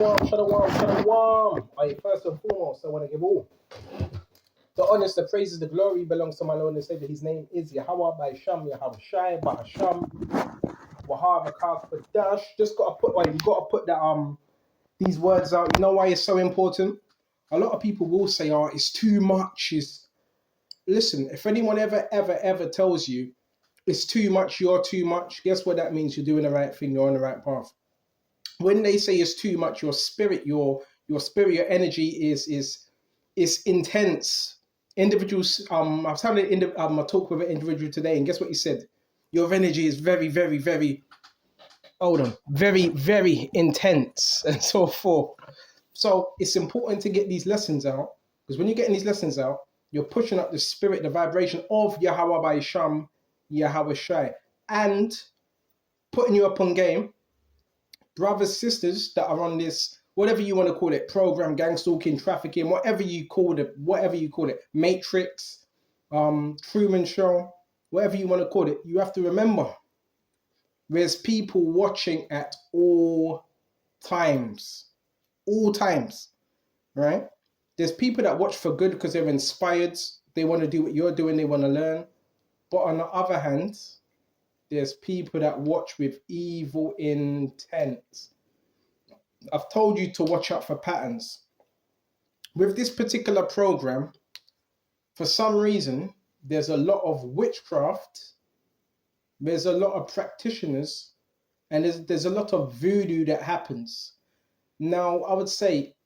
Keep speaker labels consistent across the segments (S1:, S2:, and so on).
S1: Shalom. First and foremost, I want to give all the honors, the praises, the glory belongs to my Lord and Savior. His name is Yahweh by Sham, Yahweh Shai, Bahasham, Wahab, Dash. Just gotta put you gotta put that these words out. You know why it's so important? A lot of people will say, "Oh, it's too much." Listen, if anyone ever tells you it's too much, you're too much, guess what that means? You're doing the right thing, you're on the right path. When they say it's too much, your spirit, your energy is intense. Individuals, I was having a talk with an individual today, and guess what he said? Your energy is very, very, very, very, very intense, and so forth. So it's important to get these lessons out, because when you're getting these lessons out, you're pushing up the spirit, the vibration of Yahweh by Sham, Yahweh Shai, and putting you up on game. Brothers, sisters that are on this, whatever you want to call it, program, gang stalking, trafficking, whatever you call it, Matrix, Truman Show, whatever you want to call it, you have to remember there's people watching at all times, right? There's people that watch for good because they're inspired, they want to do what you're doing, they want to learn. But on the other hand, there's people that watch with evil intent. I've told you to watch out for patterns. With this particular program, for some reason, there's a lot of witchcraft, there's a lot of practitioners, and there's a lot of voodoo that happens. Now, I would say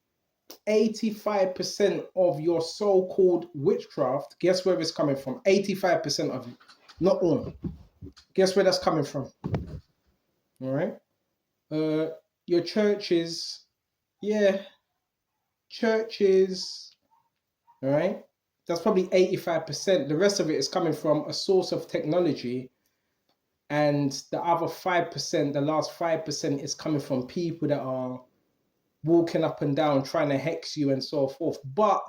S1: 85% of your so-called witchcraft, guess where it's coming from? 85% of it, not all. Guess where that's coming from? All right. Your churches, all right. That's probably 85%. The rest of it is coming from a source of technology, and the other 5%, the last 5%, is coming from people that are walking up and down trying to hex you and so forth. But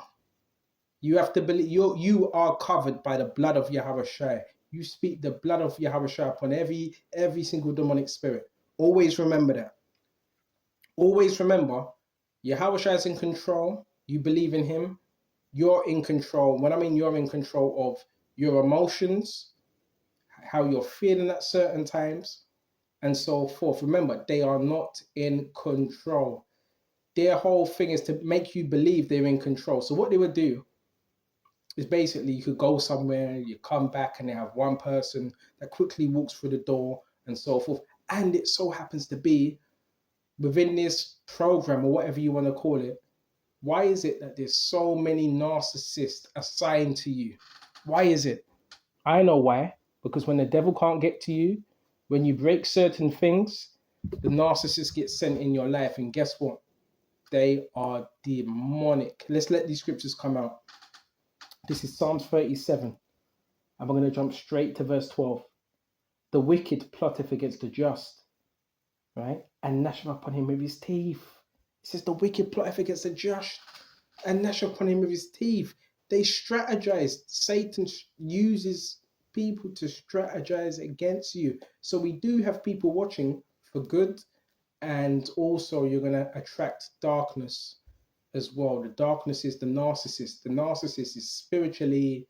S1: you have to believe you are covered by the blood of Yahweh Shai. You speak the blood of Yahweh Shai upon every single demonic spirit. Always remember that. Always remember, Yahweh Shai is in control. You believe in him. You're in control. When I mean you're in control of your emotions, how you're feeling at certain times, and so forth. Remember, they are not in control. Their whole thing is to make you believe they're in control. So what they would do is basically you could go somewhere, you come back, and they have one person that quickly walks through the door and so forth. And it so happens to be within this program, or whatever you want to call it, why is it that there's so many narcissists assigned to you? Why is it? I know why. Because when the devil can't get to you, when you break certain things, the narcissist gets sent in your life. And guess what? They are demonic. Let's let these scriptures come out. This is Psalms 37. And we're going to jump straight to verse 12. The wicked plotteth against the just, right? And gnasheth upon him with his teeth. It says the wicked plotteth against the just and gnasheth upon him with his teeth. They strategize. Satan uses people to strategize against you. So we do have people watching for good, and also you're going to attract darkness as well. The darkness is the narcissist. The narcissist is spiritually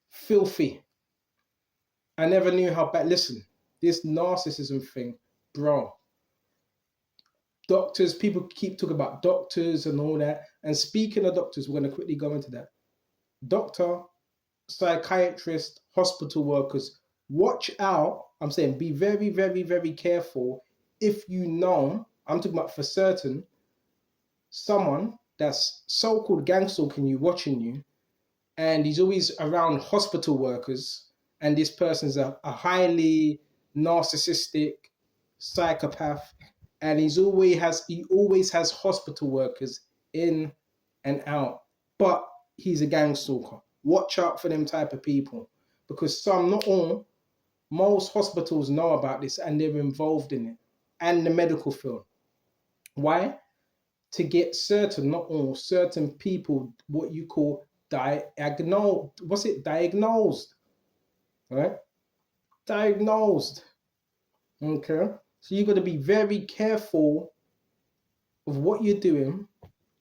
S1: filthy. I never knew how bad. Listen, this narcissism thing, bro. Doctors, people keep talking about doctors and all that. And speaking of doctors, we're going to quickly go into that. Doctor, psychiatrist, hospital workers, watch out. I'm saying be very, very, very careful. If you know, I'm talking about for certain, someone that's so-called gang stalking you, watching you, and he's always around hospital workers, and this person's a highly narcissistic psychopath, and he always has hospital workers in and out, but he's a gang stalker. Watch out for them type of people, because some, not all, most hospitals know about this and they're involved in it, and the medical field. Why? To get certain, not all, certain people, what you call diagnosed, right? Diagnosed. Okay. So you got to be very careful of what you're doing,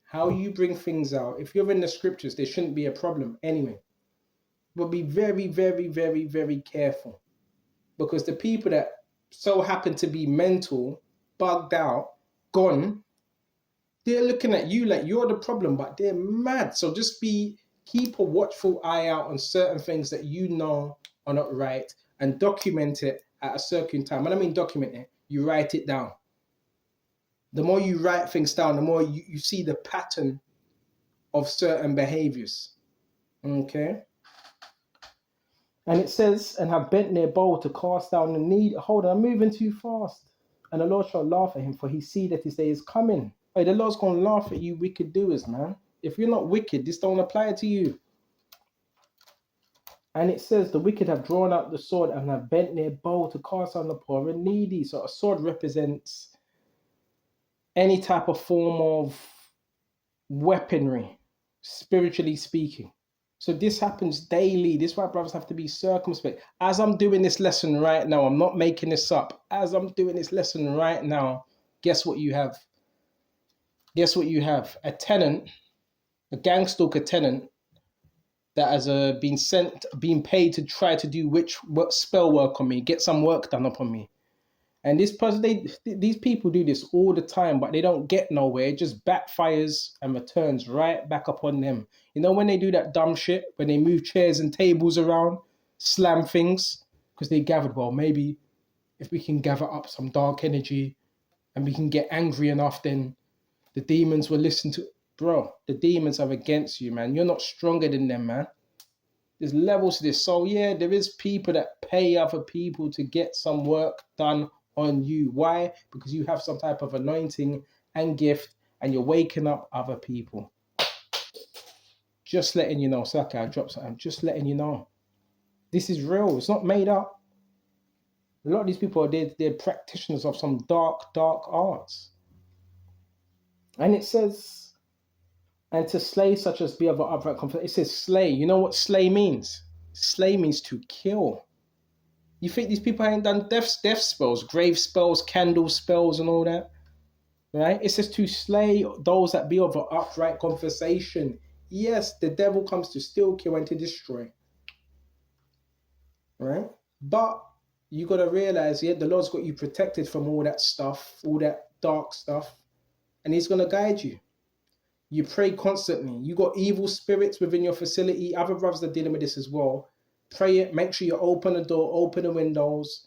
S1: how you bring things out. If you're in the scriptures, there shouldn't be a problem anyway. But be very, very, very, very careful, because the people that so happen to be mental, bugged out, gone, they're looking at you like you're the problem, but they're mad. So just keep a watchful eye out on certain things that you know are not right, and document it at a certain time. When I mean document it, you write it down. The more you write things down, the more you see the pattern of certain behaviors. Okay? And it says, and have bent their bow to cast down the need. Hold on, I'm moving too fast. And the Lord shall laugh at him, for he see that his day is coming. Hey, the Lord's going to laugh at you wicked doers, man. If you're not wicked, this don't apply to you. And it says, the wicked have drawn out the sword and have bent their bow to cast down the poor and needy. So a sword represents any type of form of weaponry, spiritually speaking. So this happens daily. This is why brothers have to be circumspect. As I'm doing this lesson right now, I'm not making this up. As I'm doing this lesson right now, guess what you have? Guess what you have? A tenant, a gang stalker tenant that has been paid to try to do spell work on me, get some work done upon me. And this person, these people do this all the time, but they don't get nowhere. It just backfires and returns right back upon them. You know, when they do that dumb shit, when they move chairs and tables around, slam things, because they gathered, well, maybe if we can gather up some dark energy and we can get angry enough, then the demons will listen to... Bro, the demons are against you, man. You're not stronger than them, man. There's levels to this. So yeah, there is people that pay other people to get some work done on you. Why? Because you have some type of anointing and gift, and you're waking up other people. Just letting you know. So okay, I dropped something. Just letting you know. This is real. It's not made up. A lot of these people, they're practitioners of some dark arts. And it says, and to slay such as be of an upright confidence. It says slay. You know what slay means? Slay means to kill. You think these people ain't done death spells, grave spells, candle spells, and all that, right? It says to slay those that be of an upright conversation. Yes, the devil comes to steal, kill, and to destroy, right? But you got to realize, yeah, the Lord's got you protected from all that stuff, all that dark stuff, and he's going to guide you. You pray constantly. You got evil spirits within your facility. Other brothers are dealing with this as well. Pray it. Make sure you open the door, open the windows,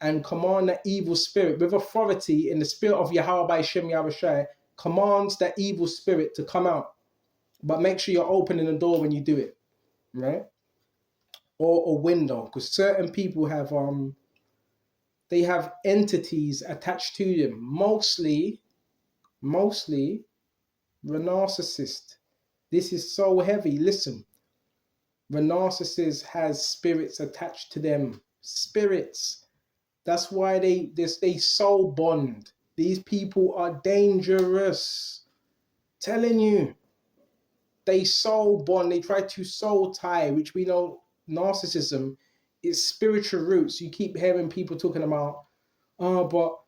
S1: and command that evil spirit with authority in the spirit of Yahweh by Shem Yahushai. Commands that evil spirit to come out. But make sure you're opening the door when you do it, right? Or a window, because certain people have they have entities attached to them. Mostly the narcissist. This is so heavy. Listen. The narcissist has spirits attached to them. Spirits. That's why they soul bond. These people are dangerous. Telling you. They soul bond. They try to soul tie, which we know narcissism is spiritual roots. You keep hearing people talking about, but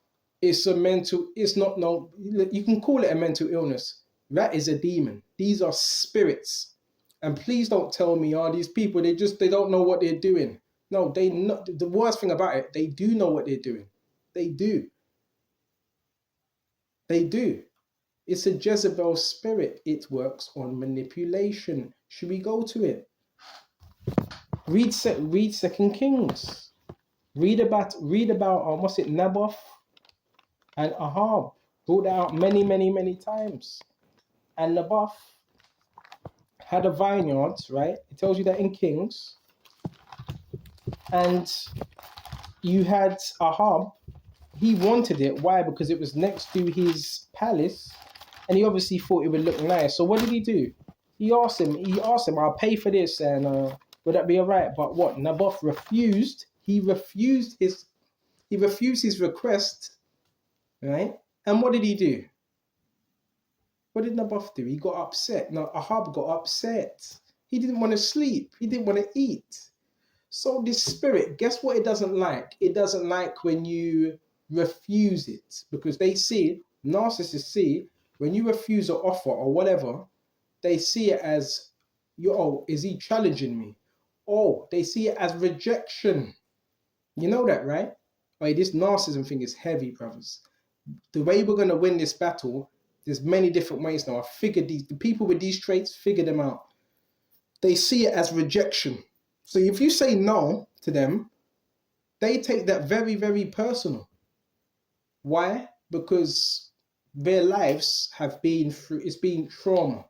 S1: it's not, no, you can call it a mental illness. That is a demon. These are spirits. And please don't tell me, these people, they don't know what they're doing. No, the worst thing about it, they do know what they're doing. They do. It's a Jezebel spirit. It works on manipulation. Should we go to it? Read 2 Kings. Read about Naboth and Ahab. Brought that out many times. And Naboth had a vineyard, right? It tells you that in Kings. And you had Ahab. He wanted it. Why? Because it was next to his palace. And he obviously thought it would look nice. So what did he do? He asked him, I'll pay for this, and would that be all right? But what? Naboth refused. He refused his request, right? And what did he do? What did Naboth do? He got upset. No, Ahab got upset. He didn't want to sleep. He didn't want to eat. So this spirit, guess what it doesn't like? It doesn't like when you refuse it, because narcissists see, When you refuse an offer or whatever, they see it as, yo, is he challenging me? Oh, they see it as rejection. You know that, right? Like, this narcissism thing is heavy, brothers. The way we're going to win this battle, there's many different ways now. I figured the people with these traits, figure them out. They see it as rejection. So if you say no to them, they take that very, very personal. Why? Because their lives have been through, it's been trauma.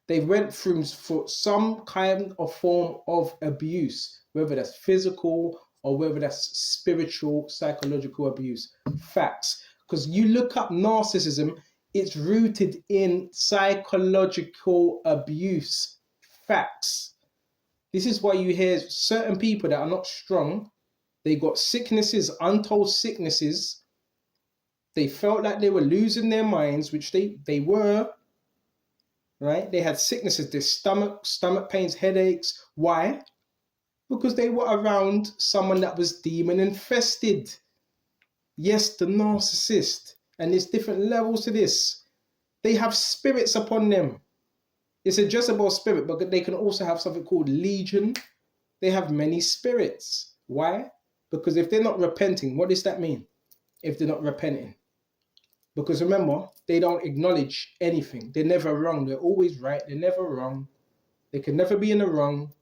S1: They went through for some kind of form of abuse, whether that's physical or whether that's spiritual, psychological abuse. Facts. Because you look up narcissism, it's rooted in psychological abuse. Facts. This is why you hear certain people that are not strong, they got sicknesses, untold sicknesses. They felt like they were losing their minds, which they were, right? They had sicknesses, their stomach pains, headaches. Why? Because they were around someone that was demon infested. Yes, the narcissist. And there's different levels to this. They have spirits upon them. It's a Jezebel spirit, but they can also have something called legion. They have many spirits. Why? Because if they're not repenting, what does that mean? If they're not repenting. Because remember, they don't acknowledge anything. They're never wrong. They're always right. They're never wrong. They can never be in the wrong.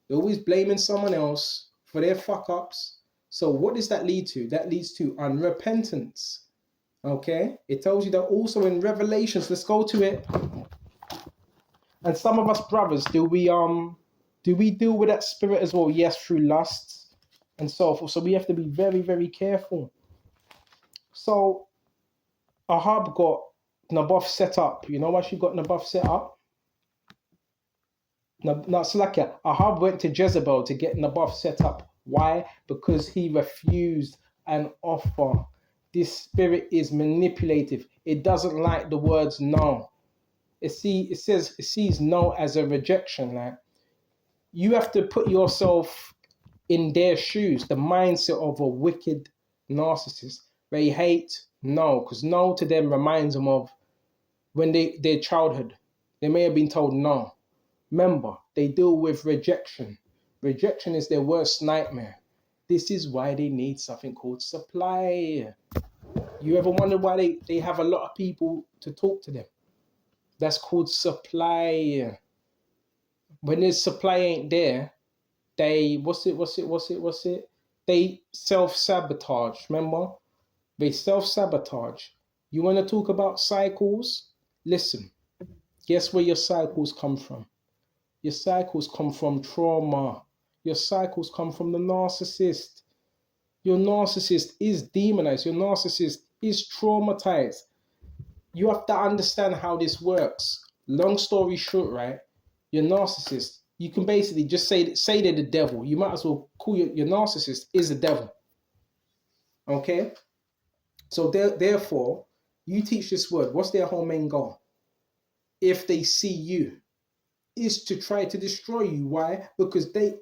S1: They're always blaming someone else for their fuck-ups. So what does that lead to? That leads to unrepentance. Okay? It tells you that also in Revelations. Let's go to it. And some of us brothers, do we deal with that spirit as well? Yes, through lust and so forth. So we have to be very, very careful. So Ahab got Naboth set up. You know why she got Naboth set up? Salakia. Ahab went to Jezebel to get Naboth set up. Why? Because he refused an offer. This spirit is manipulative. It doesn't like the words no. It sees no as a rejection. Like, you have to put yourself in their shoes, the mindset of a wicked narcissist. They hate no, because no to them reminds them of when their childhood. They may have been told no. Remember, they deal with rejection. Rejection is their worst nightmare. This is why they need something called supply. You ever wonder why they have a lot of people to talk to them? That's called supply. When there's supply ain't there, they, they self-sabotage, remember? They self-sabotage. You want to talk about cycles? Listen, guess where your cycles come from? Your cycles come from trauma. Your cycles come from the narcissist. Your narcissist is demonized. Your narcissist is traumatized. You have to understand how this works. Long story short, right? Your narcissist, you can basically just say they're the devil. You might as well call your narcissist is the devil. Okay? So therefore, you teach this word. What's their whole main goal? If they see you, is to try to destroy you. Why? Because they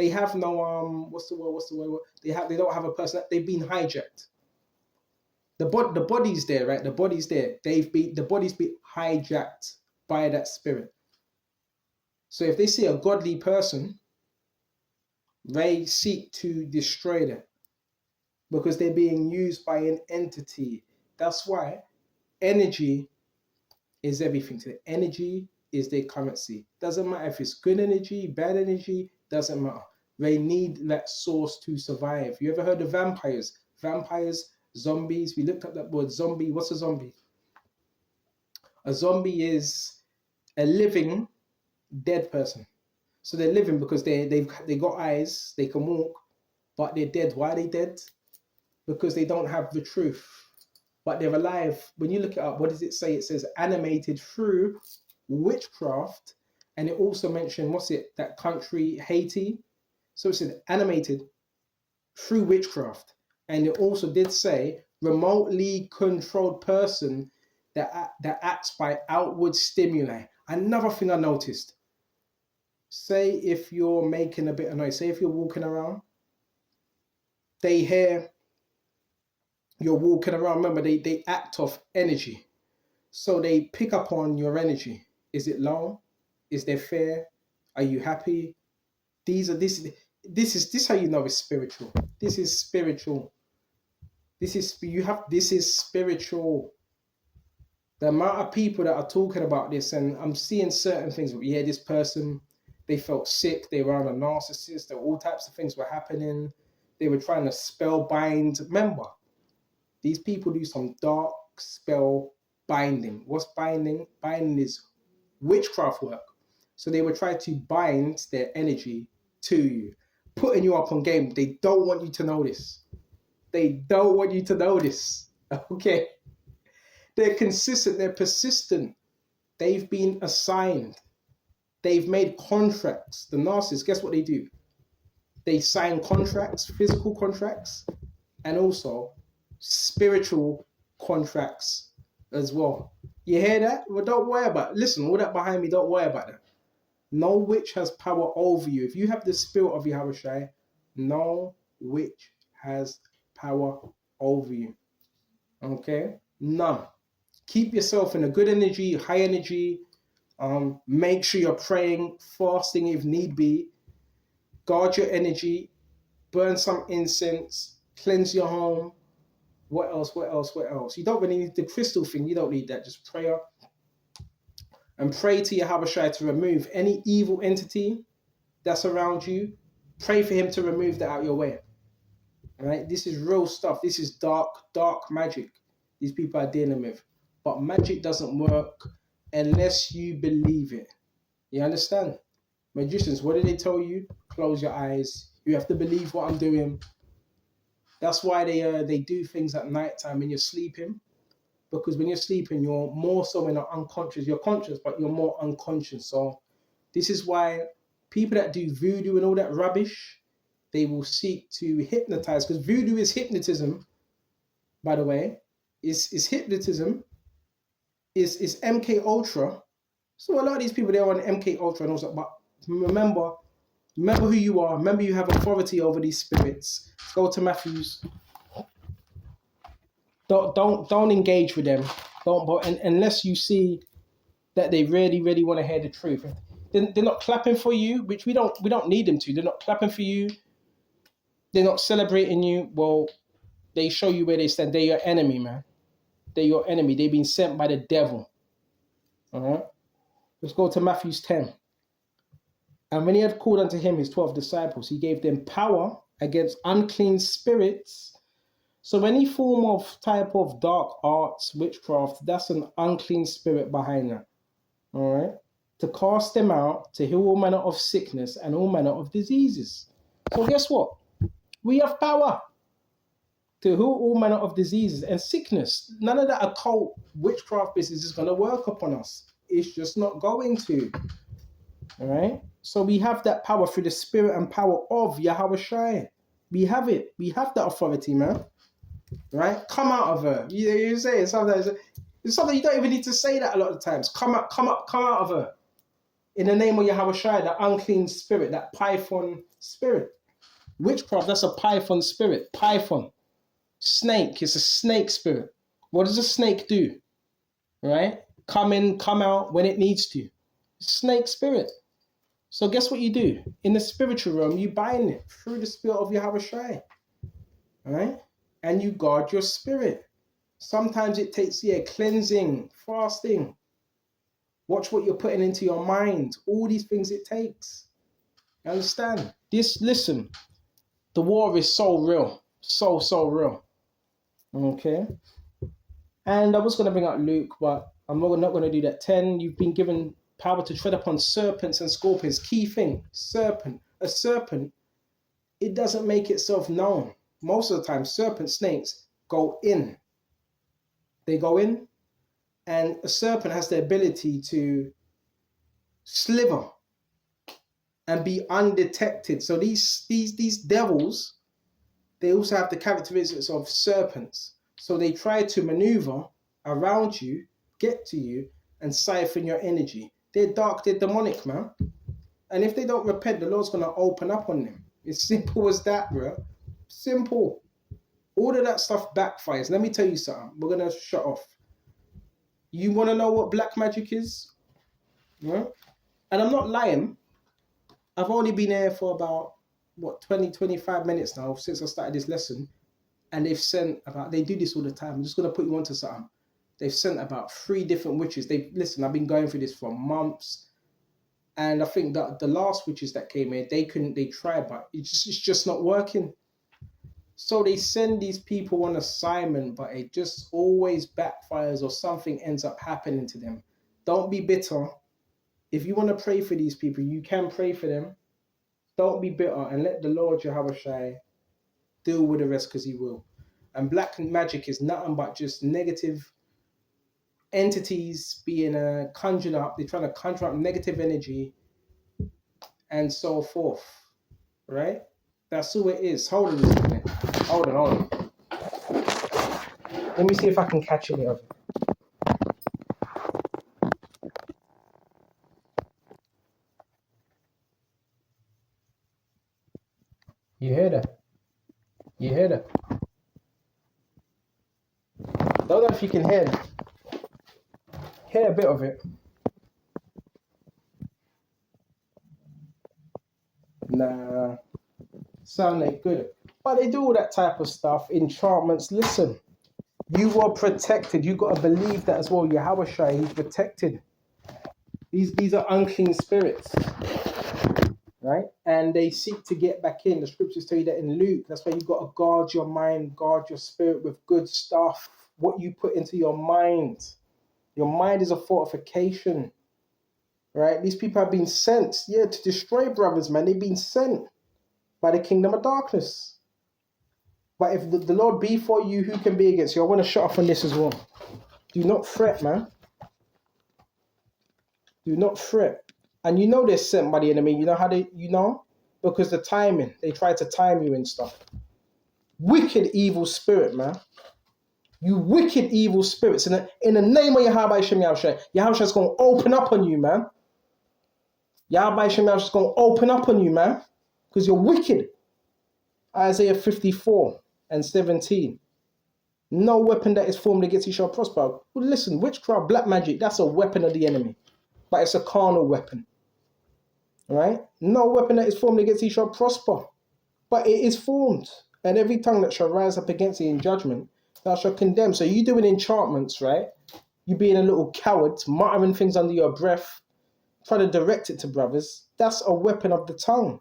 S1: have no what's the word? They don't have a person. They've been hijacked. The body's there, right? The body's there. The body's been hijacked by that spirit. So if they see a godly person, they seek to destroy them because they're being used by an entity. That's why energy is everything to them. Energy is their currency. Doesn't matter if it's good energy, bad energy, doesn't matter. They need that source to survive. You ever heard of vampires? Vampires, zombies. We looked up that word zombie. What's a zombie? A zombie is a living dead person. So they're living because they got eyes, they can walk, but they're dead. Why are they dead? Because they don't have the truth, but they're alive. When you look it up, what does it say? It says animated through witchcraft, and it also mentioned, that country, Haiti. So it said animated through witchcraft, and it also did say remotely controlled person that acts by outward stimuli. Another thing I noticed, say if you're making a bit of noise, say if you're walking around, they hear You're walking around. Remember, they act off energy. So they pick up on your energy. Is it low? Is there fear? Are you happy? These are this how you know it's spiritual. This is spiritual. This is spiritual. The amount of people that are talking about this, and I'm seeing certain things. Yeah, this person, they felt sick. They were on a narcissist. There were all types of things were happening. They were trying to spell bind. Remember, these people do some dark spell binding. What's binding? Binding is witchcraft work. So they would try to bind their energy to you, putting you up on game. They don't want you to know this. They don't want you to know this. Okay. They're consistent. They're persistent. They've been assigned. They've made contracts. The narcissists, guess what they do? They sign contracts, physical contracts, and also spiritual contracts as well. You hear that? Well, don't worry about it. Listen, all that behind me, don't worry about that. No witch has power over you. If you have the spirit of Yahushua, no witch has power over you. Okay? None. Keep yourself in a good energy, high energy. Make sure you're praying, fasting if need be. Guard your energy. Burn some incense. Cleanse your home. What else? What else? What else? You don't really need the crystal thing. You don't need that. Just prayer. And pray to Yahushua to remove any evil entity that's around you. Pray for him to remove that out of your way. All right? This is real stuff. This is dark magic these people are dealing with. But magic doesn't work unless you believe it. You understand? Magicians, what do they tell you? Close your eyes. You have to believe what I'm doing. That's why they do things at nighttime when you're sleeping. Because when you're sleeping, you're more so in an unconscious. You're conscious, but you're more unconscious. So this is why people that do voodoo and all that rubbish, they will seek to hypnotize. Because voodoo is hypnotism, by the way. Is hypnotism. Is MK Ultra. So a lot of these people, they're on MK Ultra and all that. But remember who you are. Remember you have authority over these spirits. Go to Matthew's. Don't engage with them. Unless you see that they really, really want to hear the truth. They're not clapping for you, which we don't need them to. They're not clapping for you. They're not celebrating you. Well, they show you where they stand. They're your enemy, man. They're your enemy. They've been sent by the devil. All right. Let's go to Matthew 10. And when he had called unto him his 12 disciples, he gave them power against unclean spirits. So any form of type of dark arts, witchcraft, that's an unclean spirit behind that. All right. To cast them out, to heal all manner of sickness and all manner of diseases. So guess what? We have power to heal all manner of diseases and sickness. None of that occult witchcraft business is going to work upon us. It's just not going to. All right. So we have that power through the spirit and power of Yahushua. We have it. We have that authority, man. Right? Come out of her. You say it sometimes. It's something you don't even need to say that a lot of times. Come out of her. In the name of Yahushua, that unclean spirit, that python spirit. Witchcraft, that's a python spirit. Python. Snake, it's a snake spirit. What does a snake do? Right? Come in, come out when it needs to. Snake spirit. So guess what you do? In the spiritual realm, you bind it through the spirit of Yahushua. Right? And you guard your spirit. Sometimes it takes cleansing, fasting. Watch what you're putting into your mind. All these things it takes. You understand? Listen, the war is so real. So real. Okay. And I was going to bring out Luke, but I'm not going to do that. 10, you've been given power to tread upon serpents and scorpions. Key thing, serpent. A serpent, it doesn't make itself known. Most of the time, serpent snakes go in. They go in, and a serpent has the ability to slither and be undetected. So these devils, they also have the characteristics of serpents. So they try to maneuver around you, get to you, and siphon your energy. They're dark, they're demonic, man. And if they don't repent, the Lord's going to open up on them. It's simple as that, bro. Simple. All of that stuff backfires. Let me tell you something. We're going to shut off. You want to know what black magic is? Yeah? And I'm not lying. I've only been here for about, 25 minutes now since I started this lesson. And they've sent about, they do this all the time. I'm just going to put you onto something. They've sent about 3 different witches. Listen, I've been going through this for months. And I think that the last witches that came here, they tried, but it's just not working. So they send these people on assignment, but it just always backfires or something ends up happening to them. Don't be bitter. If you want to pray for these people, you can pray for them. Don't be bitter and let the Lord Yahushua deal with the rest, because he will. And black magic is nothing but just negative entities being conjured up. They're trying to conjure up negative energy and so forth. Right? That's who it is. Hold on a minute. Hold on. Let me see if I can catch any of it. You hear that? You hear that? Don't know if you can hear a bit of it. Nah, sound ain't good. But they do all that type of stuff, enchantments. Listen, you are protected. You got to believe that as well. Yahushua, he's protected. These are unclean spirits, right? And they seek to get back in. The scriptures tell you that in Luke. That's why you got to guard your mind, guard your spirit with good stuff. What you put into your mind. Your mind is a fortification, right? These people have been sent, to destroy brothers, man. They've been sent by the kingdom of darkness. But if the Lord be for you, who can be against you? I want to shut off on this as well. Do not fret, man. Do not fret. And you know they're sent by the enemy. You know how because the timing. They try to time you and stuff. Wicked evil spirit, man. You wicked evil spirits. In the name of Yahweh Shem Yahushua, Yahushua's going to open up on you, man. Yahweh Shem Yahushua's going to open up on you, man. Because you're wicked. Isaiah 54:17. No weapon that is formed against you shall prosper. Well, listen, witchcraft, black magic, that's a weapon of the enemy. But it's a carnal weapon. Right? No weapon that is formed against you shall prosper. But it is formed. And every tongue that shall rise up against thee in judgment, thou shalt condemn. So you doing enchantments, right? You being a little coward, muttering things under your breath, trying to direct it to brothers. That's a weapon of the tongue.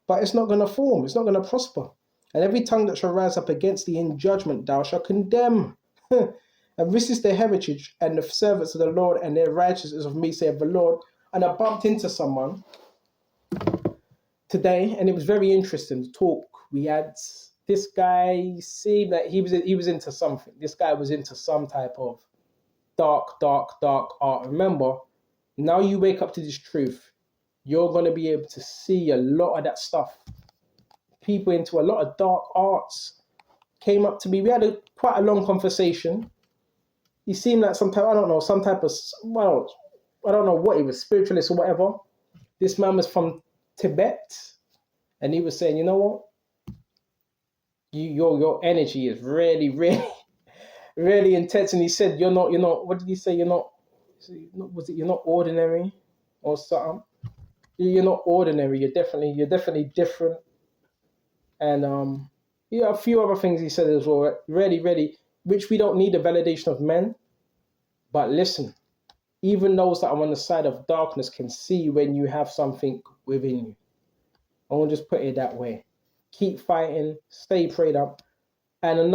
S1: But it's not going to form. It's not going to prosper. And every tongue that shall rise up against thee in judgment, thou shalt condemn. And this is their heritage and the servants of the Lord, and their righteousness of me, saith the Lord. And I bumped into someone today, and it was very interesting to talk. We had this guy, seemed that he was into something. This guy was into some type of dark art. Remember, now you wake up to this truth, you're going to be able to see a lot of that stuff. People into a lot of dark arts came up to me. We had quite a long conversation. He seemed like some type of, I don't know what he was, spiritualist or whatever. This man was from Tibet, and he was saying, you know what? Your energy is really, really, really intense. And he said, you're not, what did he say? You're not ordinary or something? You're not ordinary. You're definitely different. And a few other things he said as well. Really, really, which we don't need the validation of men. But listen, even those that are on the side of darkness can see when you have something within you. I want to just put it that way. Keep fighting, stay prayed up, and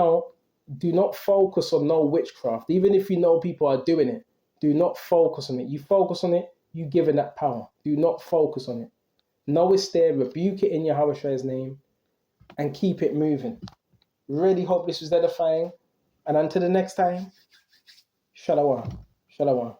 S1: do not focus on no witchcraft. Even if you know people are doing it, do not focus on it. You focus on it, you give it that power. Do not focus on it. Know it's there, rebuke it in Yahushua's name, and keep it moving. Really hope this was edifying. And until the next time, Shalom. Shalom.